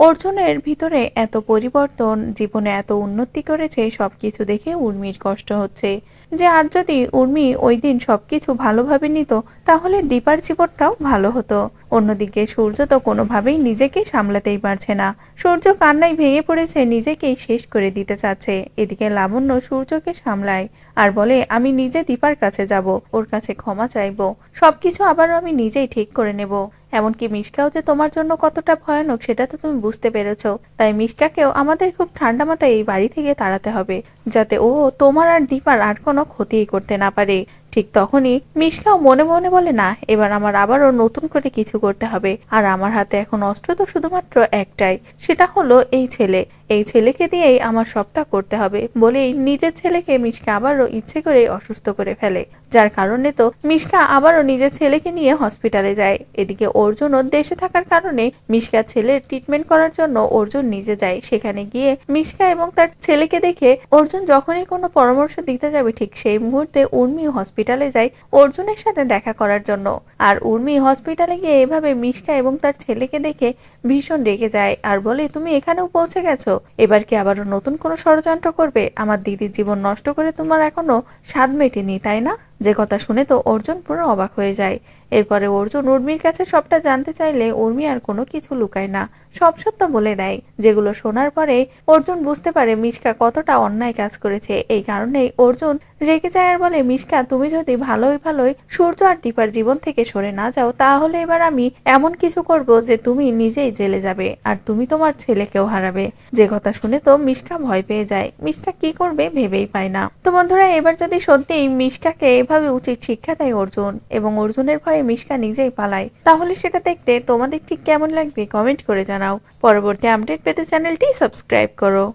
অর্জুনের ভিতরে এত পরিবর্তন, জীবনে এত উন্নতি করেছে, সবকিছু দেখে উর্মির কষ্ট হচ্ছে যে আজ যদি উর্মি ওই দিন সবকিছু ভালোভাবে নিত তাহলে দীপার জীবনটাও ভালো হতো। অন্যদিকে সূর্য তো কোনোভাবেই নিজেকে সামলাতেই পারছে না। সূর্য কান্নায় ভেঙে পড়েছে, নিজেকেই শেষ করে দিতে চাচ্ছে। এদিকে লাবণ্য সূর্যকে সামলায় আর বলে, আমি নিজে দীপার কাছে যাব, ওর কাছে ক্ষমা চাইবো, সবকিছু আবারও আমি নিজেই ঠিক করে নেব। এমনকি মিশকাও যে তোমার জন্য কতটা ভয়ানক সেটা তো তুমি বুঝতে পেরেছো। তাই মিশকাকেও আমাদের খুব ঠান্ডা মাথায় এই বাড়ি থেকে তাড়াতে হবে, যাতে ও তোমার আর দীপার আর কোনো ক্ষতিই করতে না পারে। ঠিক তখনই মিশকাও মনে মনে বলে, না, এবার আমার আবারও নতুন করে কিছু করতে হবে। আর আমার হাতে এখন অস্ত্র তো শুধুমাত্র একটাই, সেটা হলো এই ছেলে। এই ছেলেকে দিয়েই আমার সবটা করতে হবে বলেই নিজের ছেলেকে মিশকা আবারও ইচ্ছে করে অসুস্থ করে ফেলে, যার কারণে তো মিশকা আবারও নিজের ছেলেকে নিয়ে হসপিটালে যায়। এদিকে অর্জুনও দেশে থাকার কারণে মিশকার ছেলের ট্রিটমেন্ট করার জন্য অর্জুন নিজে যায়। সেখানে গিয়ে মিশকা এবং তার ছেলেকে দেখে অর্জুন যখনই কোনো পরামর্শ দিতে যাবে ঠিক সেই মুহূর্তে উর্মি হসপিটালে যায় অর্জুনের সাথে দেখা করার জন্য। আর উর্মি হসপিটালে গিয়ে এভাবে মিশকা এবং তার ছেলেকে দেখে ভীষণ রেগে যায় আর বলে, তুমি এখানেও পৌঁছে গেছো, এবার কি আবারও নতুন কোনো ষড়যন্ত্র করবে? আমার দিদির জীবন নষ্ট করে তোমার এখনো স্বাদ মেটেনি, তাই না? যে কথা শুনে তো অর্জুন পুরো অবাক হয়ে যায়। এরপরে অর্জুন উর্মির কাছে সবটা জানতে চাইলে উর্মি আর কোনো কিছু লুকায় না, সব সত্য বলে দেয়। যেগুলো শোনার পরে অর্জুন বুঝতে পারে মিশকা কতটা অন্যায় কাজ করেছে। এই কারণেই অর্জুন রেগে যায় আর বলে, মিশকা, তুমি যদি ভালোই ভালোই সূর্য আর দীপার জীবন থেকে সরে না যাও তাহলে এবার আমি এমন কিছু করব যে তুমি নিজেই জেলে যাবে আর তুমি তোমার ছেলেকেও হারাবে। যে কথা শুনে তো মিশকা ভয় পেয়ে যায়। মিশকা কি করবে ভেবেই পায় না। তো বন্ধুরা, এবার যদি সত্যিই মিশকাকে এভাবে উচিত শিক্ষা দেয় অর্জুন এবং অর্জুনের ভয়ে মিশকা নিজেই পালায়, তাহলে সেটা দেখতে তোমাদের ঠিক কেমন লাগবে কমেন্ট করে জানাও। পরবর্তী আপডেট পেতে চ্যানেলটি সাবস্ক্রাইব করো।